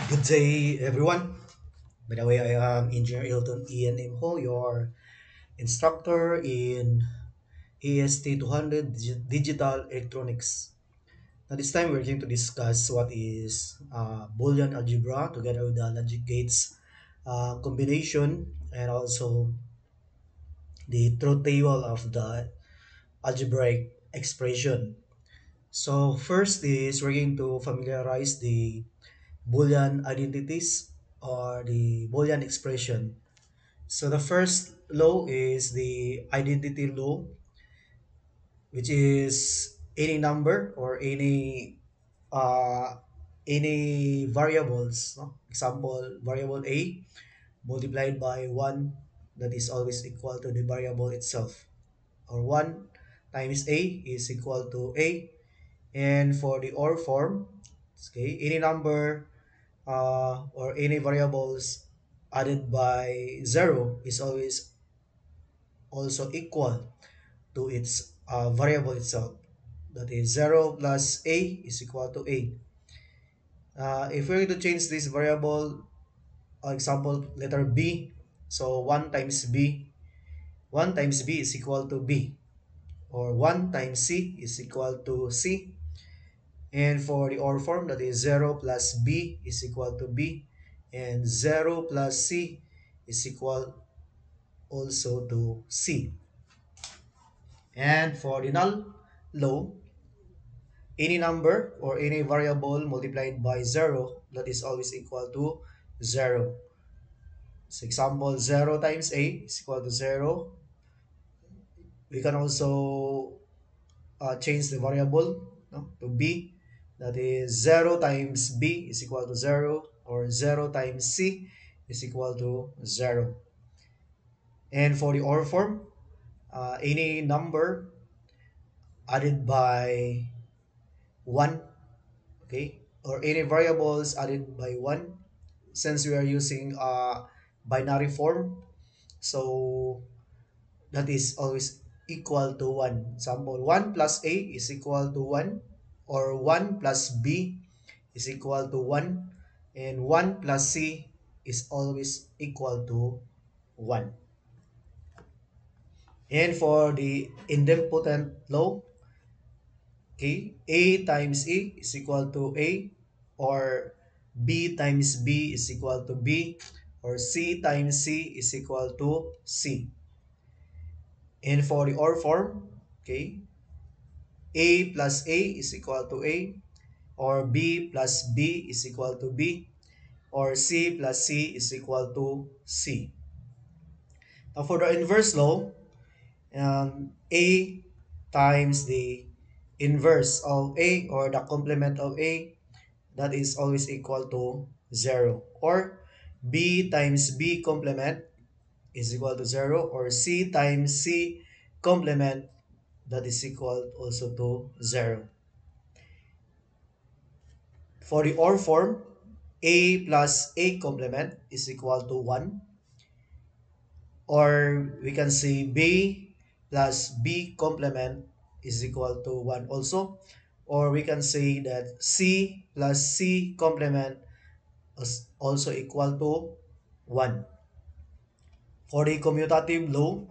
Good day, everyone. By the way, I am Engineer Hilton Ian M. Ho, your instructor in AST 200 Digital Electronics. Now, this time we're going to discuss what is Boolean algebra together with the logic gates combination and also the truth table of the algebraic expression. So, first is we're going to familiarize the Boolean identities or the Boolean expression. So the first law is the identity law, which is any number or uh, any variables. No? Example, variable a multiplied by 1, that is always equal to the variable itself. Or 1 times a is equal to a. And for the or form, okay, any number or any variables added by 0 is always also equal to its variable itself. That is 0 plus a is equal to a. If we're going to change this variable, example letter b, so 1 times b, 1 times b is equal to b, or 1 times c is equal to c. And for the OR form, that is 0 plus b is equal to b, and 0 plus c is equal also to c. And for the null law, any number or any variable multiplied by 0, that is always equal to 0. So example, 0 times a is equal to 0. We can also change the variable, no, to b. That is 0 times b is equal to 0, or 0 times c is equal to 0. And for the OR form, any number added by 1, okay, or any variables added by 1, since we are using binary form, so that is always equal to 1. Example, 1 plus a is equal to 1, or 1 plus b is equal to 1, and 1 plus c is always equal to 1. And for the idempotent law, okay, a times a is equal to a, or b times b is equal to b, or c times c is equal to c. And for the OR form, okay, a plus a is equal to a, or b plus b is equal to b, or c plus c is equal to c. Now for the inverse law, a times the inverse of a, or the complement of a, that is always equal to 0. Or b times b complement is equal to 0, or c times c complement, that is equal also to 0. For the OR form, a plus a complement is equal to 1, or we can say b plus b complement is equal to 1 also, or we can say that c plus c complement is also equal to 1. For the commutative law,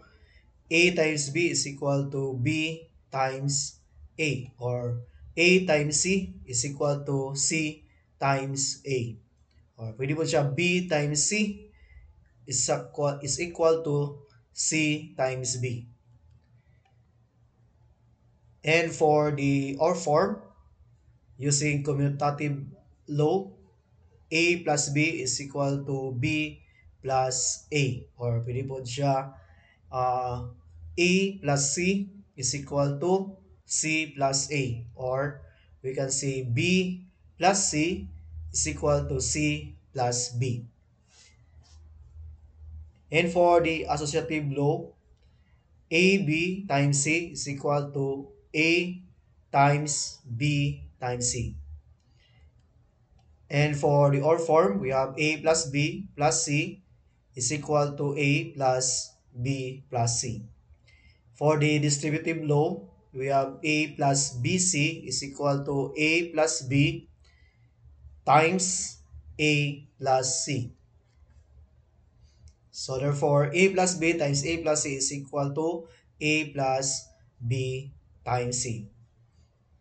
a times b is equal to b times a, or a times c is equal to c times a, or pwede po siya b times c is equal to c times b. And for the OR form, using commutative law, a plus b is equal to b plus a, or pwede po siya a plus c is equal to c plus a, or we can say b plus c is equal to c plus b. And for the associative law, ab times c is equal to a times b times c. And for the OR form, we have a plus b plus c is equal to a plus b plus c. For the distributive law, we have a plus bc is equal to a plus b times A plus C. So therefore, A plus B times A plus C is equal to A plus B times C.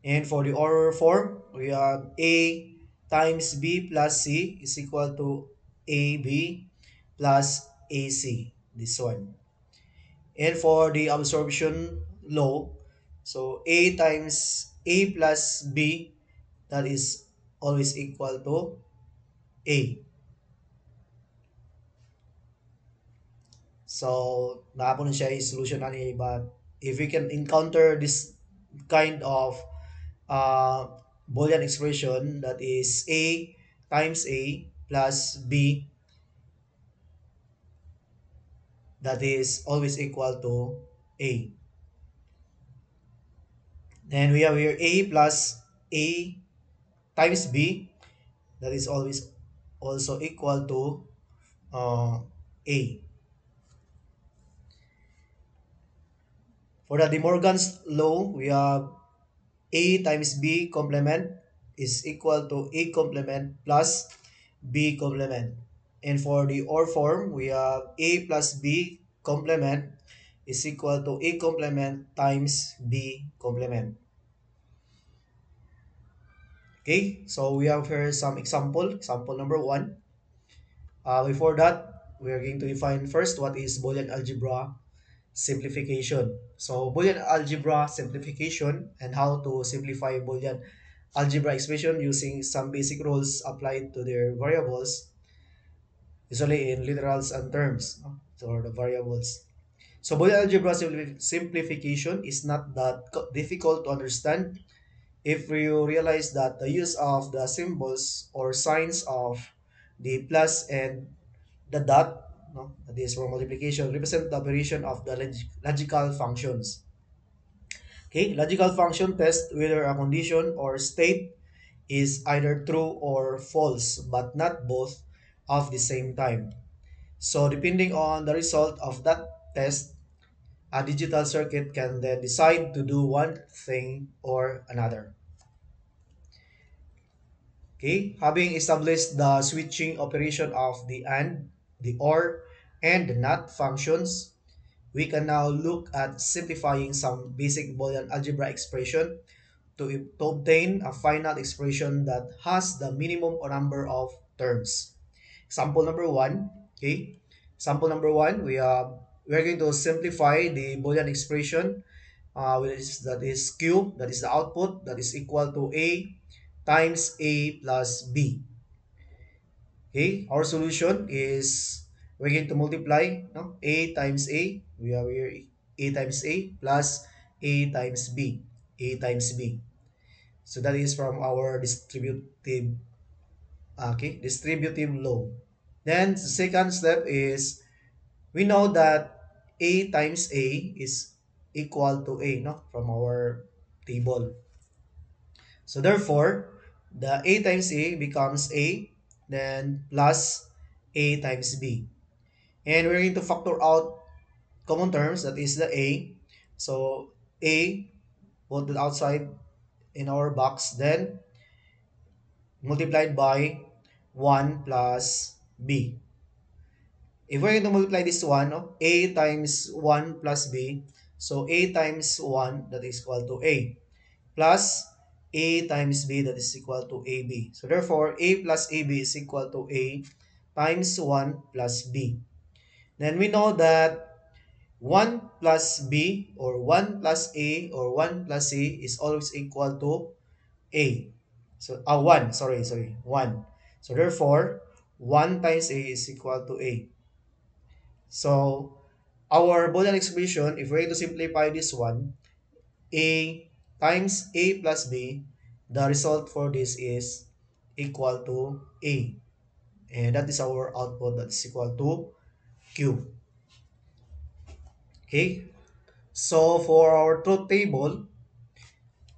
And for the order form, we have A times B plus C is equal to AB plus AC. This one. And for the absorption law, so A times A plus B, that is always equal to A. So, naapon siya yung solution na niya, but if we can encounter this kind of uh, Boolean expression, that is A times A plus B, that is always equal to A. And we have here A plus A times B, that is always also equal to A. For the De Morgan's law, we have A times B complement is equal to A complement plus B complement. And for the OR form, we have A plus B complement is equal to A complement times B complement. Okay, so we have here some example. Example number one. Before that, we are going to define first what is Boolean algebra simplification. So Boolean algebra simplification and how to simplify Boolean algebra expression using some basic rules applied to their variables, usually in literals and terms, no? So the variables. So Boolean algebra simplification is not that difficult to understand if you realize that the use of the symbols or signs of the plus and the dot, no, that is for multiplication, represent the operation of the logical functions. Okay, logical function test whether a condition or state is either true or false, but not both of the same time. So depending on the result of that test, a digital circuit can then decide to do one thing or another. Okay, having established the switching operation of the AND, the OR, and the NOT functions, we can now look at simplifying some basic Boolean algebra expression to obtain a final expression that has the minimum number of terms. Example number one, okay? Example number one, we're going to simplify the Boolean expression, that is Q, that is the output, that is equal to A times A plus B. Okay, our solution is we're going to multiply, no? A times A, we have here A times A plus A times B, A times B. So that is from our distributive law. Then the second step is we know that A times A is equal to A, no, from our table. So therefore, the A times A becomes A, then plus A times B. And we're going to factor out common terms, that is the A. So A, put it outside in our box, then multiplied by 1 plus B. If we're going to multiply this one, no, A times 1 plus B, so A times 1, that is equal to A, plus A times B, that is equal to AB. So therefore, A plus AB is equal to A times 1 plus B. Then we know that 1 plus B or 1 plus A or 1 plus C is always equal to A. So, 1, sorry, 1. So therefore, 1 times A is equal to A. So, our Boolean expression, if we're going to simplify this one, A times A plus B, the result for this is equal to A. And that is our output, that is equal to Q. Okay? So, for our truth table,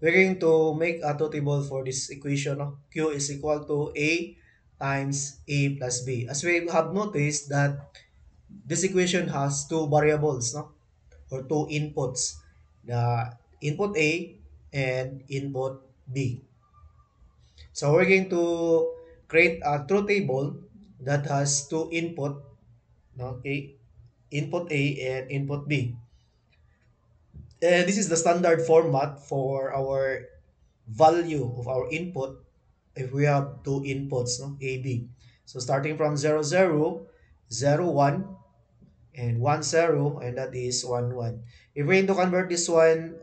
we're going to make a truth table for this equation. No? Q is equal to A times A plus B. As we have noticed that this equation has two variables, no? Or two inputs. The input A and input B. So we're going to create a truth table that has two input, no, okay, input A and input B. And this is the standard format for our value of our input if we have two inputs, no, A, B. So starting from 0, 0, 0, 1, and 1, 0, and that is 1, 1. If we're going to convert this one,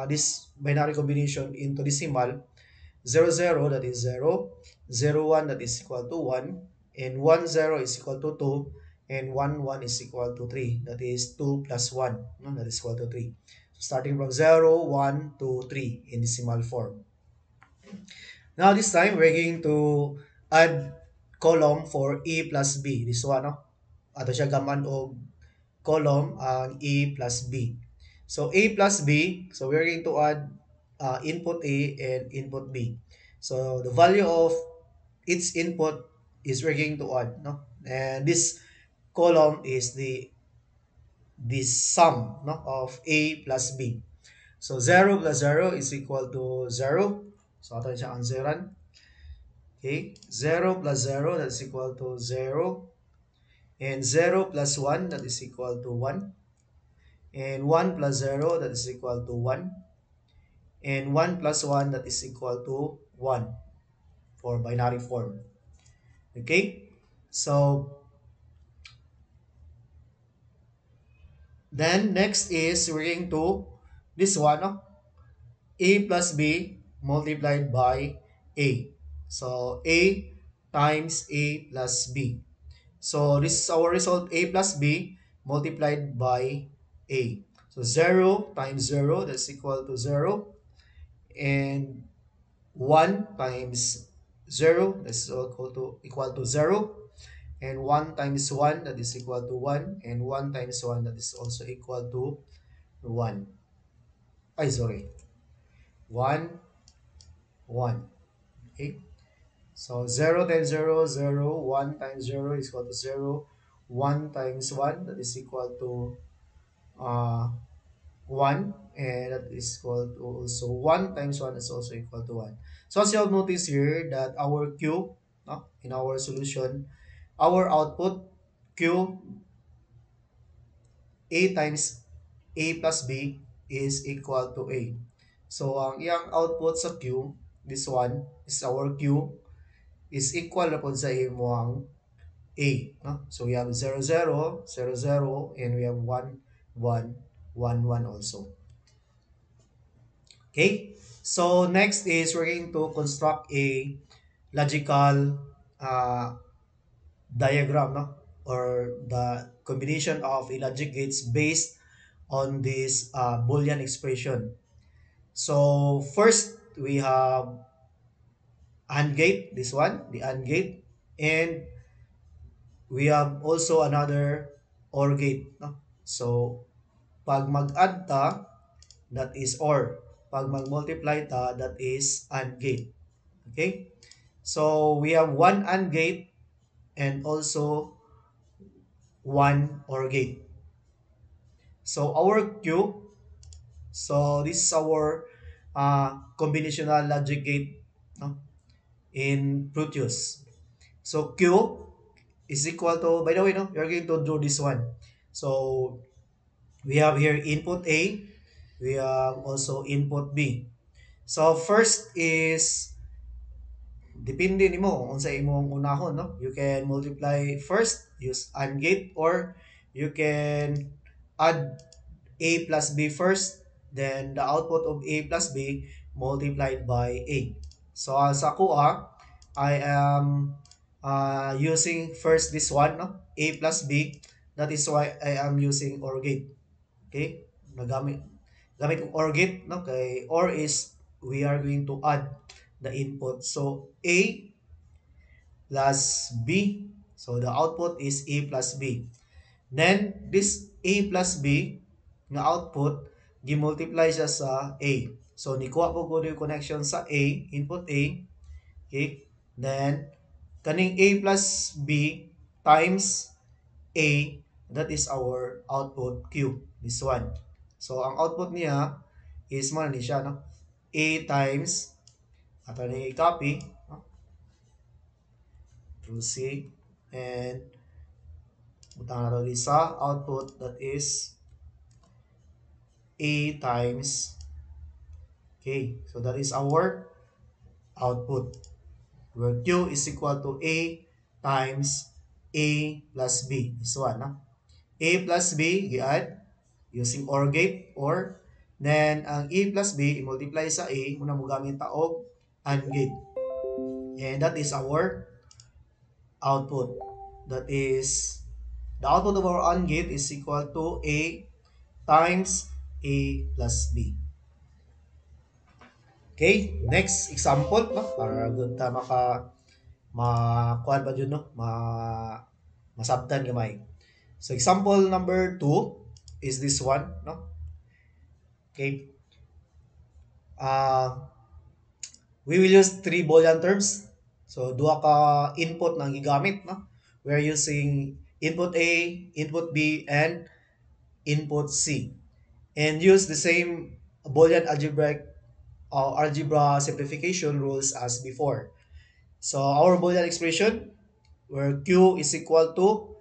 this binary combination into decimal, 0, 0, that is 0, 0, 1, that is equal to 1, and 1, 0 is equal to 2, and 1, 1 is equal to 3. That is 2 plus 1, no? That is equal to 3. So starting from 0, 1, 2, 3 in decimal form. Now this time, we're going to add column for A plus B. This one, no? Ato siya gaman og column ang A plus B. So A plus B, so we're going to add input A and input B. So the value of its input is we're going to add, no? And this column is the sum, no, of A plus B. So 0 plus 0 is equal to 0. So ato siya answeran. Okay, 0 plus 0, that's equal to 0. And 0 plus 1, that is equal to 1. And 1 plus 0, that is equal to 1. And 1 plus 1, that is equal to 1 for binary form. Okay? So, then next is we're going to this one, no? A plus B multiplied by A. So, A times A plus B. So, this is our result, A plus B multiplied by A. So, 0 times 0, that's equal to 0. And 1 times 0, that's equal to 0. And 1 times 1, that is equal to 1. And 1 times 1, that is also equal to 1. Ay, sorry. 1, 1. Okay? So 0 times 0, 0. 1 times 0 is equal to 0. 1 times 1, that is equal to 1. And that is equal to also 1 times 1 is also equal to 1. So as you have noticed here that our Q, no, in our solution, our output Q A times A plus B is equal to A. So ang iyang output sa Q, this one is our Q, is equal na po sa imong A. No? So we have 0, 0, 0, 0, and we have 1, 1, 1, 1 also. Okay? So next is we're going to construct a logical diagram, no? Or the combination of a logic gates based on this Boolean expression. So first we have AND gate, this one, the AND gate, and we have also another OR gate. No? So pag mag-add ta, that is OR. Pag mag-multiply ta, that is AND gate. Okay? So we have one AND gate and also one OR gate. So our Q, so this is our combinational logic gate, no, in Proteus. So Q is equal to, by the way, no, you're going to draw this one. So we have here input A, we have also input B. So first is, depende nimo kung sa imong unahon, no? You can multiply first, use AND gate, or you can add A plus B first, then the output of A plus B multiplied by A. So sa kuha, I am using first this one, no? A plus B. That is why I am using OR gate. Okay? Nagamit gamit ng OR gate, no? Kay OR is we are going to add the input. So A plus B. So the output is A plus B. Then this A plus B nga output gi-multiply siya sa A. So nikuha po ko yung connection sa A, input A, okay? Then kaning A plus B times A, that is our output Q, this one. So ang output niya is mo ni siya, no? A times ato ni copy, no? Control C. And butang na ito sa output, that is A times K. So that is our output, where Q is equal to A times A plus B. This one, no? A plus B, i-add using OR gate, or then ang A plus B, i-multiply sa A, muna mo gamit taog AND gate. And that is our output. That is, the output of our AND gate is equal to A times A plus B. Okay, next example, no? Para good ta makuha ba yun, no? Masabtan gamay. So example number 2 is this one, no? Okay. Uh, we will use three Boolean terms. So duha ka input na gigamit, no? We're using input A, input B, and input C. And use the same Boolean algebra simplification rules as before. So our Boolean expression, where Q is equal to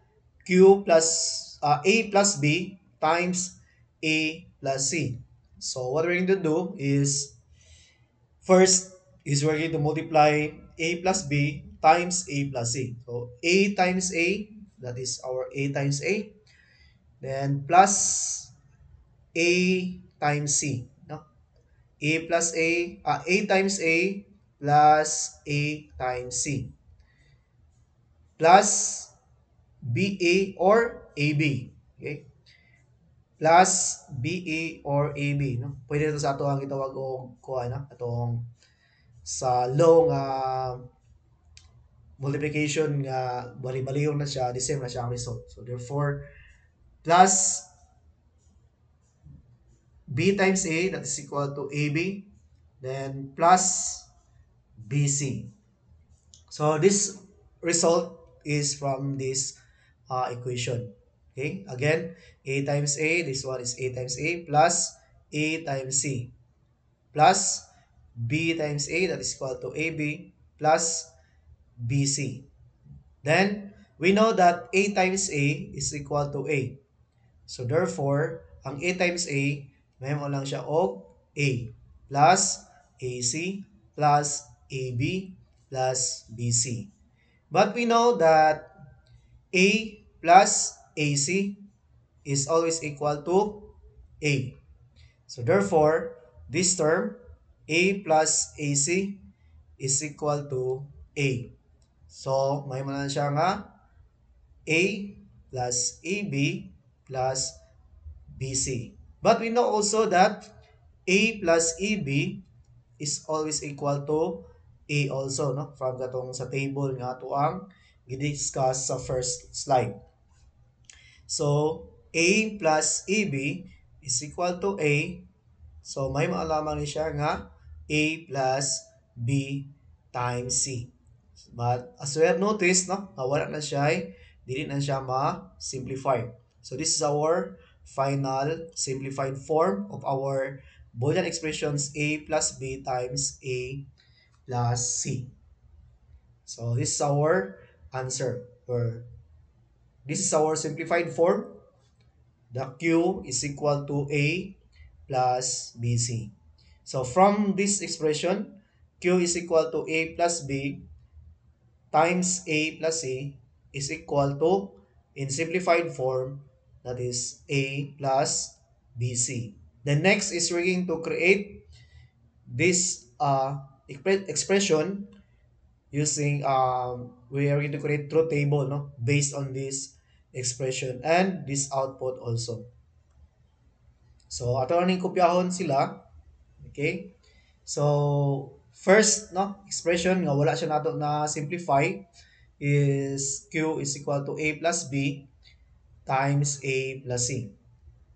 Q plus A plus B times A plus C. So what we're going to do is, first is we're going to multiply A plus B times A plus C. So A times A, that is our A times A, then plus A times C. No? A plus A times A plus A times C, plus BA or AB. Okay? Plus BA or AB. No? Pwede ito sa ato ang itawag o kuha na. Atong sa law nga multiplication nga bali-baliyon na siya, the same na siya ang result. So therefore, plus B times A, that is equal to AB, then plus BC. So this result is from this equation. Okay, again, A times A, this one is A times A plus A times C, plus B times A, that is equal to AB, plus BC. Then, we know that A times A is equal to A. So therefore, ang A times A, may mo lang siya og A plus AC plus AB plus BC. But we know that A plus AC is always equal to A. So therefore, this term, A plus AC, is equal to A. So, may mo lang siya nga A plus AB plus BC. But we know also that A plus AB is always equal to A also, no? From katong sa table nga ato ang gidiscuss sa first slide. So, A plus AB is equal to A. So, may maalaman ni siya nga A plus B times C. But as we have noticed, no, wala na siya, dili na siya ma-simplify. So this is our final simplified form of our Boolean expressions A plus B times A plus C. So this is our answer. Or this is our simplified form. The Q is equal to A plus BC. So from this expression, Q is equal to A plus B times A plus C is equal to, in simplified form, that is A plus BC. The next is we're going to create this expression using, we are going to create truth table, no, based on this expression and this output also. So ato ning kopyahon sila. Okay? So first, no, expression nga wala siya nato na simplify is Q is equal to A plus B times A plus C.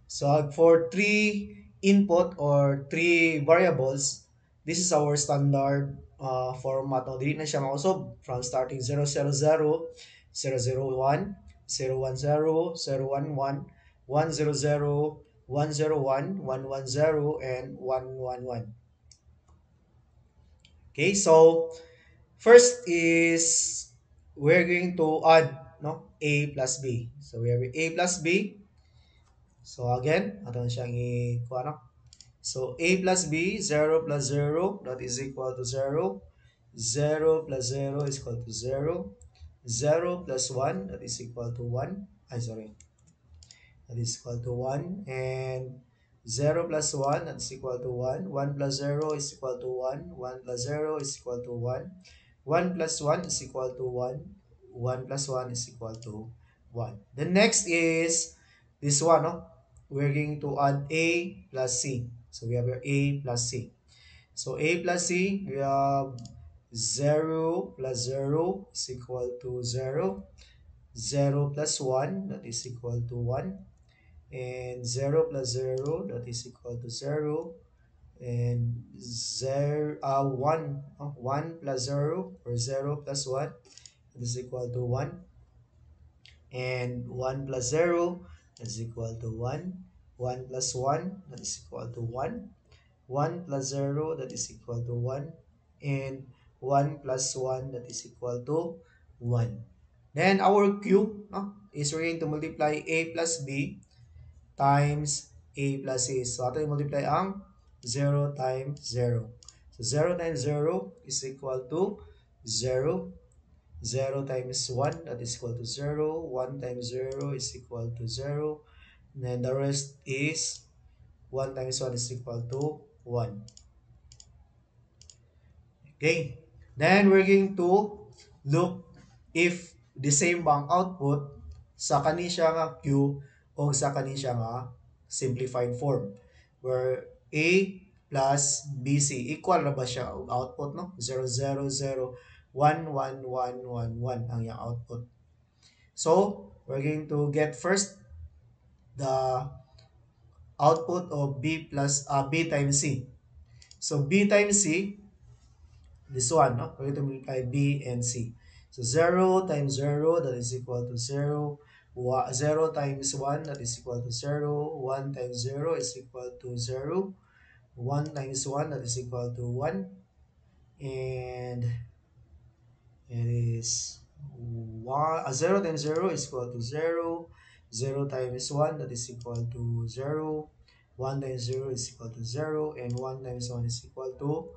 So for three input or three variables, this is our standard format. No, dili na siya mausob from starting 0, 0, 0, 0, 0, 1, 0, 1, 0, 0, 1, 1, 1, 0, 0, 1, 0, 1, 1, 1, 0, and 1, 1, 1. Okay, so first is we're going to add no a plus b. So we have a plus b. So again, ato na siyang i-kuha no. So a plus b, 0 plus 0, that is equal to 0. 0 plus 0 is equal to 0. 0 plus 1, that is equal to 1. Ay, sorry. That is equal to 1. And 0 plus 1, that is equal to 1. 1 plus 0 is equal to 1. 1 plus 0 is equal to 1. 1 plus 1 is equal to 1. 1 plus 1 is equal to 1. The next is this one. No? We're going to add a plus c. So we have here a plus c. So a plus c, we have 0 plus 0 is equal to 0. 0 plus 1, that is equal to 1. And 0 plus 0, that is equal to 0. And 1, 1 plus 0, or 0 plus 1, that is equal to 1. And 1 plus 0, that is equal to 1. 1 plus 1, that is equal to 1. 1 plus 0, that is equal to 1. And 1 plus 1, that is equal to 1. Then our Q is we're going to multiply a plus b times a plus c. So ato yung multiply ang 0 times 0. So 0 times 0 is equal to 0. 0 times 1, that is equal to 0. 1 times 0 is equal to 0. And then the rest is 1 times 1 is equal to 1. Okay. Then we're going to look if the same bang output sa kani siya nga Q o sa kani siya nga simplified form where A plus BC equal na ba siya og output no 0 0 0 1 1 1 1 1 ang yang output. So we're going to get first the output of B times C. So B times C, this one, no? We're going to multiply B and C. So 0 times 0, that is equal to 0. 0 times 1, that is equal to 0. 1 times 0 is equal to 0. 1 times 1, that is equal to 1. And it is 0 times 0 is equal to 0. 0 times 1, that is equal to 0. 1 times 0 is equal to 0. And 1 times 1 is equal to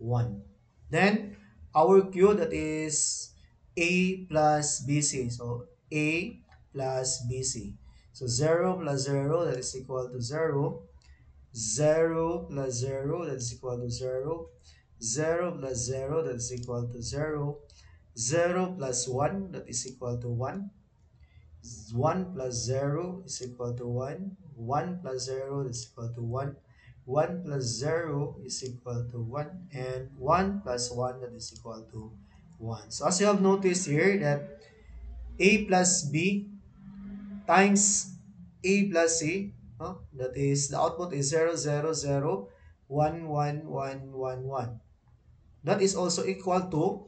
1. Then, our Q, that is A plus BC. So, A plus BC. So, 0 plus 0, that is equal to 0. 0 plus 0, that is equal to 0. 0 plus 0, that is equal to 0. 0 plus 1, that is equal to 1. 1 plus 0 is equal to 1. 1 plus 0 is equal to 1. 1 plus 0 is equal to 1. And 1 plus 1, that is equal to 1. So as you have noticed here that A plus B times A plus C, that is the output is 0 0 0 1 1 1 1 1. That is also equal to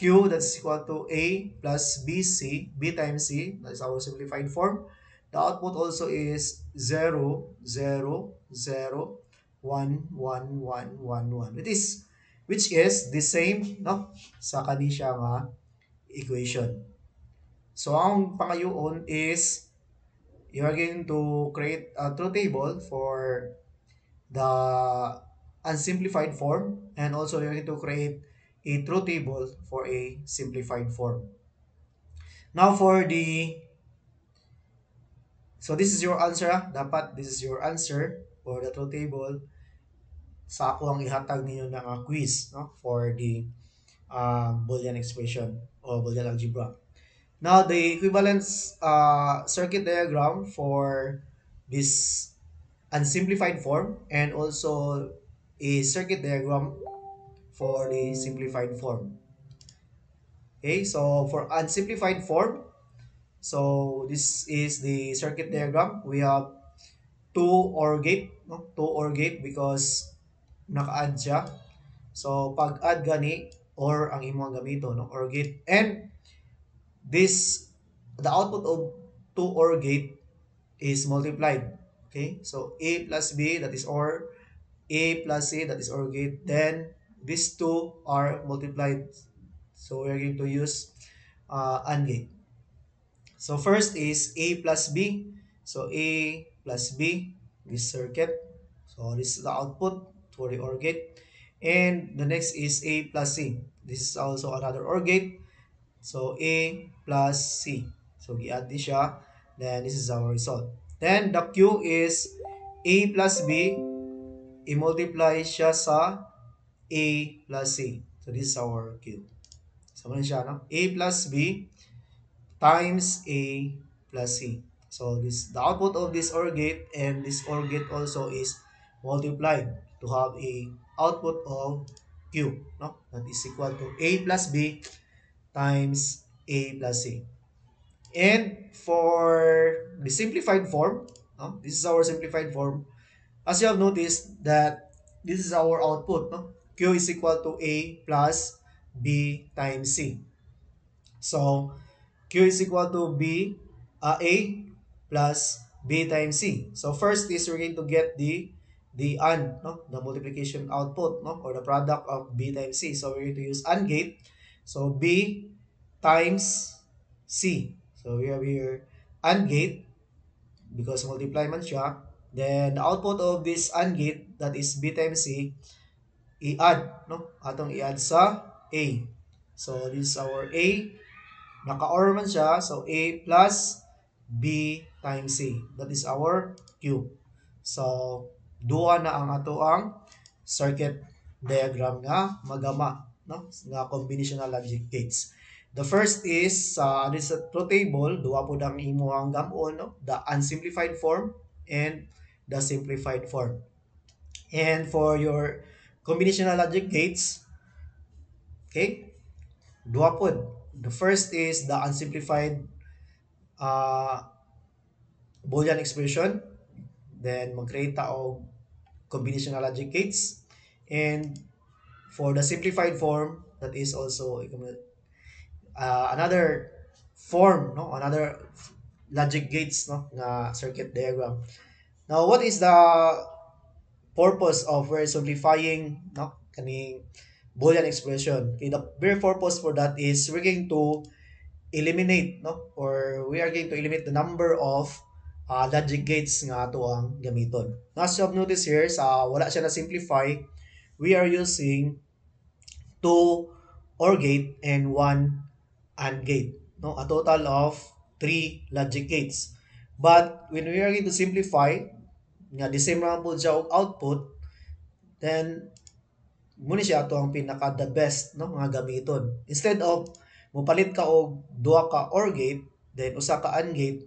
Q, that's equal to A plus BC, B times C, that is our simplified form. The output also is 0, 0, 0, 1, 1, 1, 1, 1. Which is the same no, sa kani siya nga equation. So, ang pangayoon is you are going to create a truth table for the unsimplified form, and also you're going to create a truth table for a simplified form. Now for the, so this is your answer. Dapat this is your answer for the truth table sa ako ang ihatag ninyo ng quiz no, for the Boolean expression or Boolean algebra. Now the equivalence circuit diagram for this unsimplified form, and also a circuit diagram for the simplified form. Okay, so for unsimplified form, so this is the circuit diagram. We have two OR gate, no? Two OR gate because naka-add siya. So pag add gani or ang imong gamito no OR gate, and this the output of two OR gate is multiplied. Okay? So A plus B, that is OR, A plus C, that is OR gate. Then these two are multiplied. So we're going to use AND gate. So first is A plus B. So A plus B, this circuit. So this is the output for the OR gate. And the next is A plus C. This is also another OR gate. So A plus C. So i-add this siya. Then this is our result. Then the Q is A plus B. I-multiply siya sa A plus C. So this is our Q. So ano siya, no? A plus B times A plus C. So this the output of this OR gate, and this OR gate also is multiplied to have a output of Q, no? That is equal to A plus B times A plus C. And for the simplified form, no? This is our simplified form. As you have noticed that this is our output, no? Q is equal to A plus B times C. So Q is equal to A plus B times C. So first is we're going to get the AND, no? The multiplication output, no? Or the product of B times C. So we're going to use AND gate. So B times C. So we have here AND gate because multiply man siya. Then the output of this AND gate, that is B times C, i-add, no? Atong i-add sa A. So this is our A. Naka-OR man siya. So, A plus B times C. That is our Q. So, duha na ang ato ang circuit diagram nga magama, no? Nga combinational logic gates. The first is this truth table, duha po ang imuhang gamon, no? The unsimplified form and the simplified form. And for your combinational logic gates, okay? Duha po. The first is the unsimplified uh, Boolean expression. Then, mag-create ta og combinational logic gates. And for the simplified form, that is also another form, no? Another logic gates, no? Nga circuit diagram. Now, what is the purpose of we're simplifying, no? Kaning Boolean expression? Okay, the very purpose for that is we're going to eliminate, no, or we are going to eliminate the number of logic gates nga ato ang gamiton. As you have noticed here, sa wala siya na simplify, we are using two OR gate and one AND gate, no, a total of three logic gates. But when we are going to simplify nga the same ra po siya og output, then muna siya ato ang pinaka the best, no, nga gamiton. Instead of mopalit ka og duha ka OR gate then usa ka AND gate,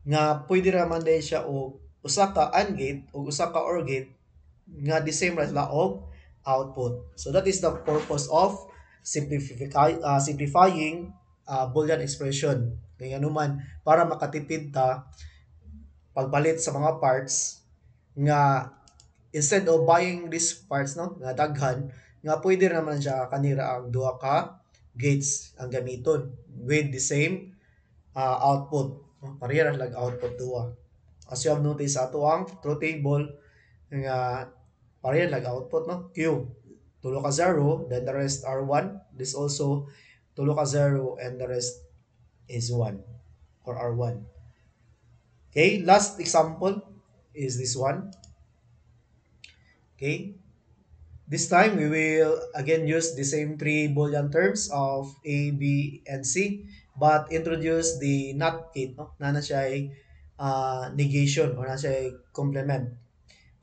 nga pwede raman din siya og usa ka AND gate ug usa ka OR gate nga the same ra sila og output. So that is the purpose of simplifying Boolean expression. Kaya naman para makatipid ta pagpalit sa mga parts, nga instead of buying these parts, no, nga daghan, nga pwede naman siya kanira ang duha ka gates ang gamiton with the same output, no? Parehas lang output duha. As you have noticed sa ato ang truth table nga parehas lang output, no? Q tulo ka 0, then the rest are 1. This also tulo ka 0 and the rest is 1 or are 1. Okay, last example is this one. Okay, this time we will again use the same three Boolean terms of A, B, and C, but introduce the NOT gate, no? Na siya ay negation or na siya ay complement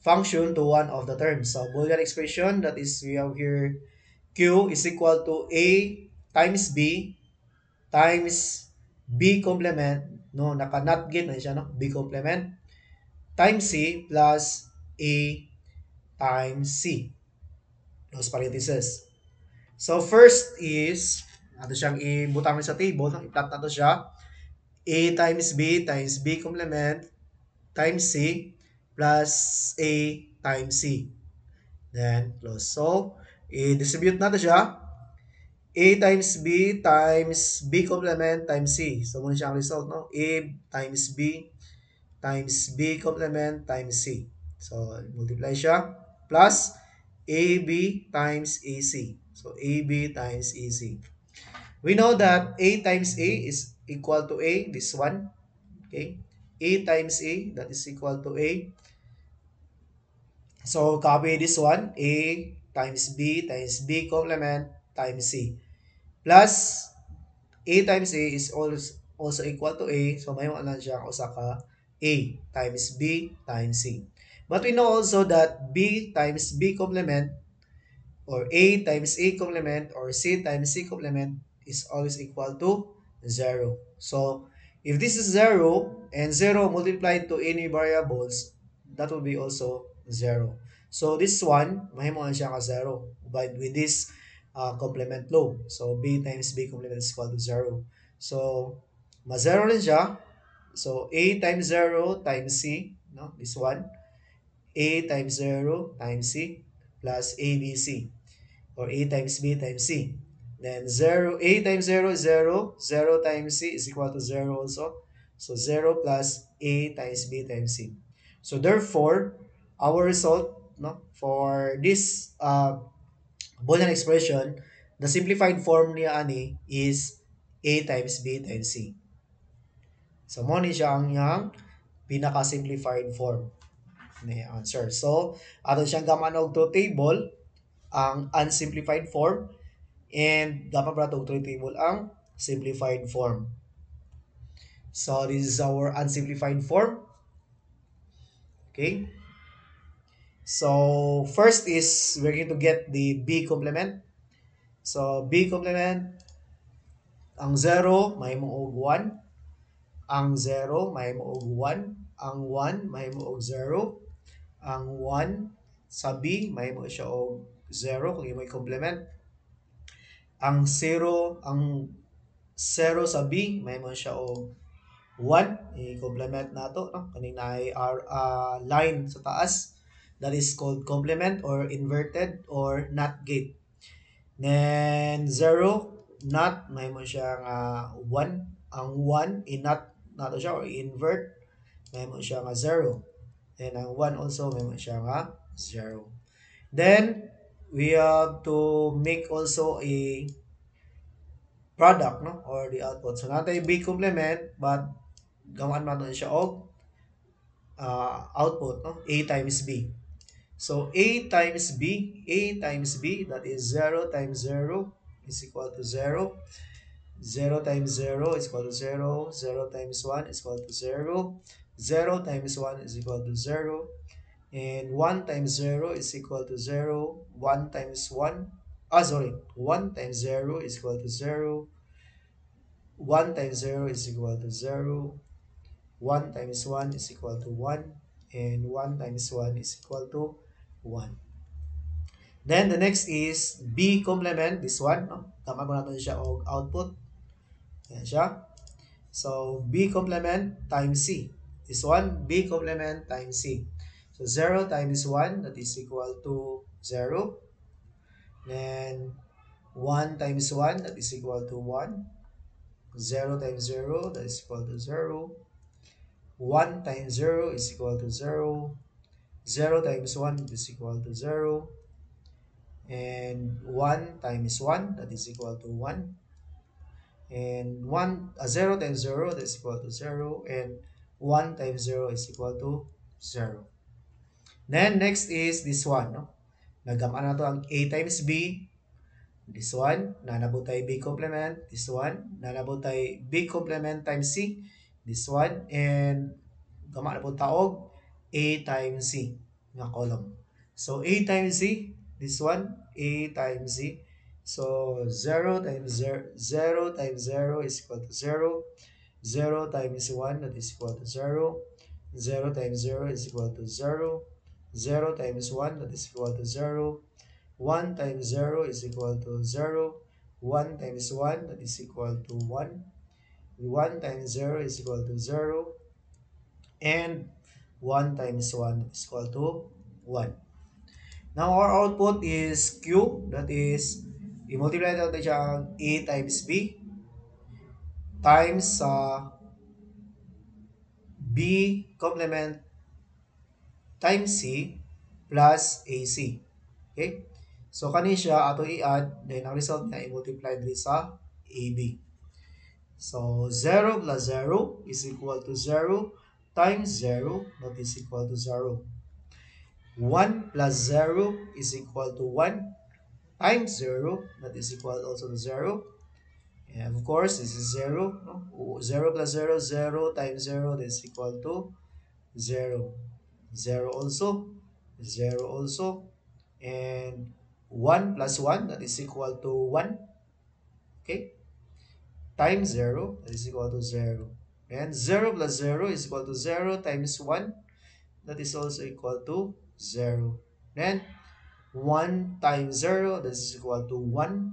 function to one of the terms. So Boolean expression, that is we have here Q is equal to A times B complement, no? Naka NOT gate na siya, no? B complement times C plus A times C. Close parenthesis. So first is ato siyang ibutang sa table, no? I-plot nato siya. A times B complement times C plus A times C. Then close. So i-distribute nato siya. A times B complement times C. So muna siya ang result, no? A times B complement times C. So multiply siya plus AB times AC. So AB times AC. We know that A times A is equal to A, this one. Okay? A times A, that is equal to A. So copy this one, A times B complement times C. Plus, A times A is also equal to A. So may lang siya usa ka A times B times C. But we know also that B times B complement or A times A complement or C times C complement is always equal to 0. So, if this is 0 and 0 multiplied to any variables, that will be also 0. So, this one, mahimo na siya ka 0 but with this complement law. So, B times B complement is equal to 0. So, ma-0 rin siya. So, A times 0 times C, no? This one, A times 0 times C plus ABC or A times B times C. Then 0, A times 0 is 0. 0 times C is equal to 0 also. So 0 plus A times B times C. So therefore, our result no, for this Boolean expression, the simplified form niya ani is A times B times C. So mo ni siya ang iyang pinaka-simplified form ni answer. So, ato siyang gaman og to table ang unsimplified form and dapat pala itong table ang simplified form. So this is our unsimplified form. Okay. So first is we're going to get the B complement. So B complement, ang 0 may mo og 1, ang 0 may mo og 1, ang 1 may mo og 0, ang 1 sa B may mo siya og 0 kung imo complement. Ang 0 sa B may mo siya og 1 i-complement nato no kanina ay line sa taas that is called complement or inverted or not gate. Then 0 not may mo siya nga 1, ang 1 i-not nato siya or invert may mo siya nga 0, then ang 1 also may mo siya nga 0. Then we have to make also a product no or the output. So natay B complement but gawan nato siya og output no A times B. So A times B that is 0 times 0 is equal to 0. 0 times 0 is equal to 0. 0 times 1 is equal to 0. 0 times 1 is equal to 0. And 1 times 0 is equal to 0. 1 times 1, 1 times 0 is equal to 0. 1 times 0 is equal to 0. 1 times 1 is equal to 1. And 1 times 1 is equal to 1. Then the next is B complement, this one. No? Tama mo natin siya og output. Yan siya. So B complement times C. This one, B complement times C. So 0 times 1, that is equal to 0. Then 1 times 1, that is equal to 1. 0 times 0, that is equal to 0. 1 times 0 is equal to 0. 0 times 1 is equal to 0. And 1 times 1, that is equal to 1. And 0 times 0, that is equal to 0. And 1 times 0 is equal to 0. Then next is this one. No? Nagamaan na to ang A times B. This one, nanabutay B complement. This one, nanabutay B complement times C. This one, and gama na po taog A times C nga column. So A times C, this one, A times C. So 0 times 0, 0 times 0 is equal to 0. 0 times 1, that is equal to 0. 0 times 0 is equal to 0. 0 times 1, that is equal to 0. 1 times 0 is equal to 0. 1 times 1, that is equal to 1. 1 times 0 is equal to 0. And 1 times 1 is equal to 1. Now, our output is Q. That is, i-multiply natin siya A times B times B complement times C plus AC. Okay? So, kani siya ato i-add, then ang result niya i-multiply dito sa AB. So 0 plus 0 is equal to 0 times 0, that is equal to 0. 1 plus 0 is equal to 1 times 0, that is equal also to 0. And of course, this is 0. No? 0 plus 0, 0 times 0, that is equal to 0. 0 also, 0 also. And 1 plus 1, that is equal to 1. Okay? Times 0, that is equal to 0. And 0 plus 0 is equal to 0 times 1, that is also equal to 0. Then 1 times 0, that is equal to 1.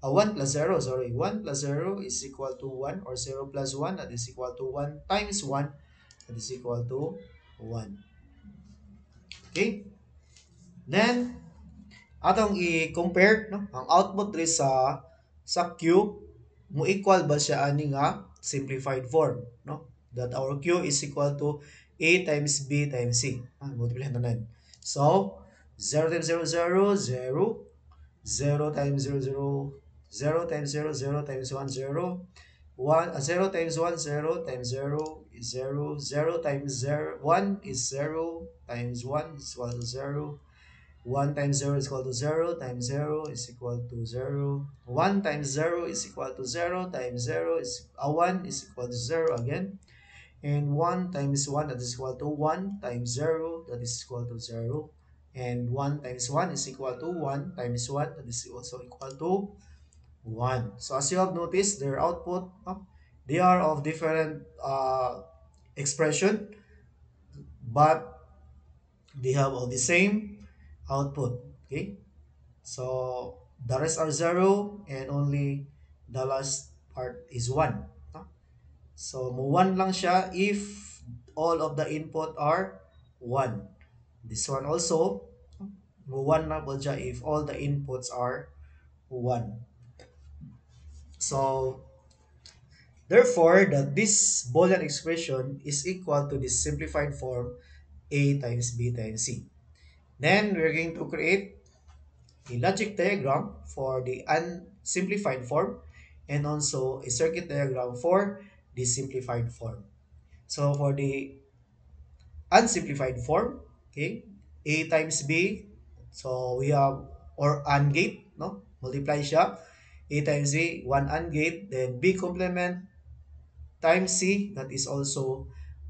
1 plus 0, sorry, 1 plus 0 is equal to 1, or 0 plus 1, that is equal to 1 times 1, that is equal to 1. Okay? Then, atong i-compare, no? Ang output diri sa Q, mo equal ba siya ani nga simplified form, no? That our Q is equal to A times B times C. Multiply tanan. So, 0 times 0, 0, 0. 0 times 0, 0. 0 times 0, 0 times 1, 0. 0 times 1, 0 times 0 is 0. 0 times 0, 1 is 0 times 1 is equal to 0. 1 times 0 is equal to 0 times 0 is equal to 0. 1 times 0 is equal to 0 times 0 is 1 is equal to 0 again. And 1 times 1, that is equal to 1 times 0, that is equal to 0. And 1 times 1 is equal to 1 times 1, that is also equal to 1. So as you have noticed, their output, they are of different expression, but they have all the same output. Okay? So the rest are 0, and only the last part is 1. So mo 1 lang siya if all of the input are 1. This one also, mo 1 na po siya if all the inputs are 1. So therefore, that this Boolean expression is equal to this simplified form A times B times C. Then we're going to create a logic diagram for the unsimplified form, and also a circuit diagram for the simplified form. So for the unsimplified form, okay, A times B, so we have, or AND gate, no? Multiply siya. A times B, 1 AND gate, then B complement times C, that is also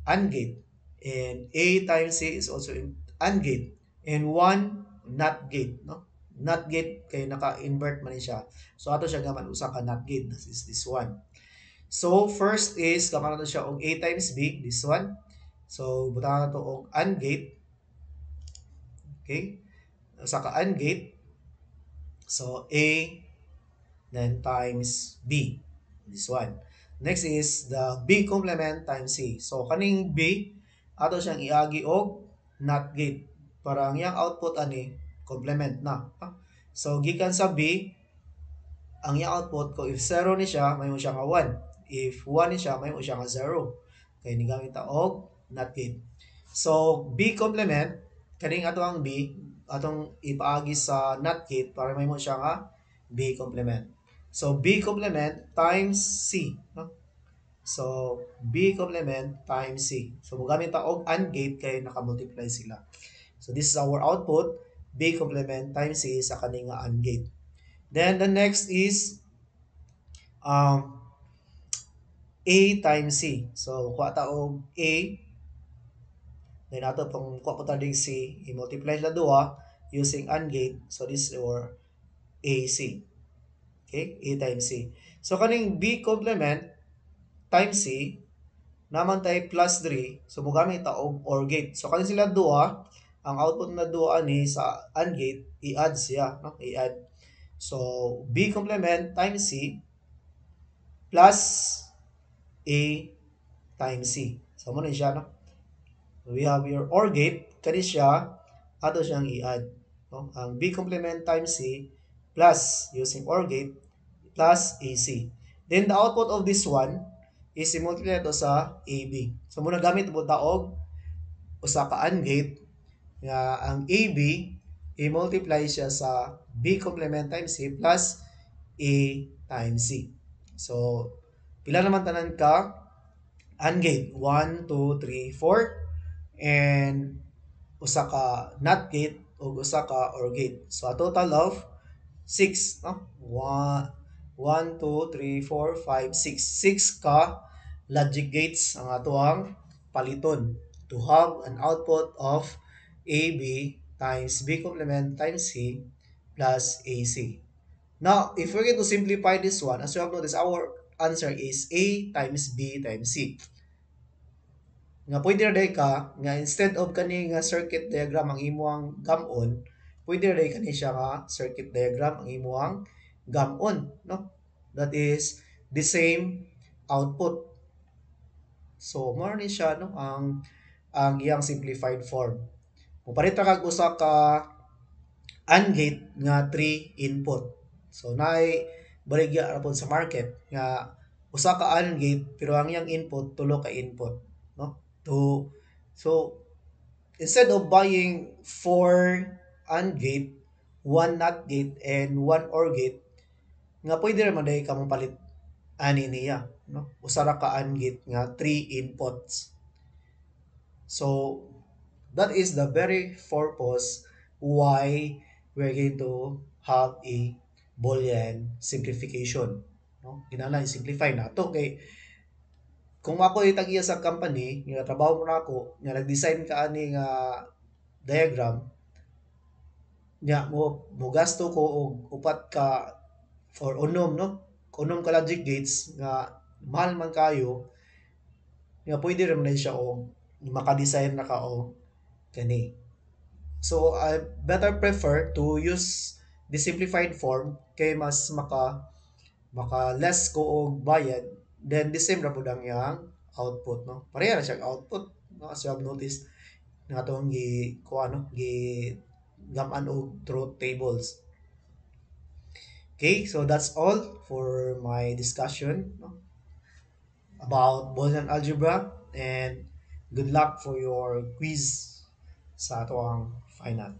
AND gate. And A times C is also AND gate. And 1 NOT gate, no? NOT gate kay naka-invert man siya. So ato siya gaman usa ka NOT gate, that is this one. So first is gaman nato siya og A times B, this one. So butang nato og AND gate, okay? Usa ka AND gate. So A then times B, this one. Next is the B complement times C. So kaning B ato siyang iagi og NOT gate para ang iyang output ani complement na. So gikan sa B, ang iyang output ko if 0 ni siya mahimo siya nga 1. If 1 ni siya mahimo siya nga 0. Kay ni gamit ta og NOT gate. So B complement kaning ato ang B atong ipaagi sa NOT gate para mahimo siya nga B complement. So B complement times C, no? So B complement times C. So mogamit ta og AND gate kay naka-multiply sila. So this is our output, B complement times C sa kaning nga AND gate. Then the next is um, A times C. So kuha ta og A, then ato pang kuha po ta dig C, i-multiply la duha using AND gate. So this is our AC. Okay? A times C. So kaning B complement times C, naman tayo plus 3, so mogamit ta og OR gate. So kaning sila duha, ang output na duha ni sa AND gate, i-add siya, no? I-add. So B complement times C plus A times C. So mo siya, no? We have your OR gate, kani siya ato siyang i-add, no? Ang B complement times C plus using OR gate plus AC. Then the output of this one is i-multiply ito sa AB. So muna gamit mo taog usa ka AND gate nga ang AB i-multiply siya sa B complement times C plus A times C. So pila naman tanan ka AND gate? 1, 2, 3, 4, and usa ka NOT gate ug usa ka OR gate. So a total of 6, no? 1, 2, 3, 4, 5, 6. 6 ka logic gates ang atoang paliton to have an output of AB times B complement times C plus AC. Now, if we're going to simplify this one, as you have noticed, our answer is A times B times C. Nga pwede na day ka, nga instead of kani nga circuit diagram ang imuang gamon, pwede na day kani siya nga circuit diagram ang imuang gamon, no? That is the same output. So, mo ni siya no ang iyang simplified form. Kung parita kag usa ka AND gate nga 3 input. So naay baligya ra pod sa market nga usa ka AND gate pero ang iyang input tulo ka input, no? So instead of buying four AND gate, one NOT gate and one OR gate, nga pwede ra man day ka palit ani niya, no? Usa ra ka AND gate nga three inputs. So that is the very purpose why we're going to have a Boolean simplification. No? Kinahanglan i-simplify na to kay kung ako itagiya sa company, nga trabaho mo na ako, nga nag-design ka ani nga diagram, nga mo gasto ko og upat ka or unom no? Unom ka logic gates nga mahal man kayo, nga pwede rin na siya og maka-design na ka og kani. So I better prefer to use the simplified form kay mas maka less ko og bayad, then the same ra pud ang iyang output, no? Pareha ra siya output, no? As you have noticed nga atong gi kuha no gi gaman og truth tables. Okay, so that's all for my discussion, no, about Boolean algebra, and good luck for your quiz sa ato ang final.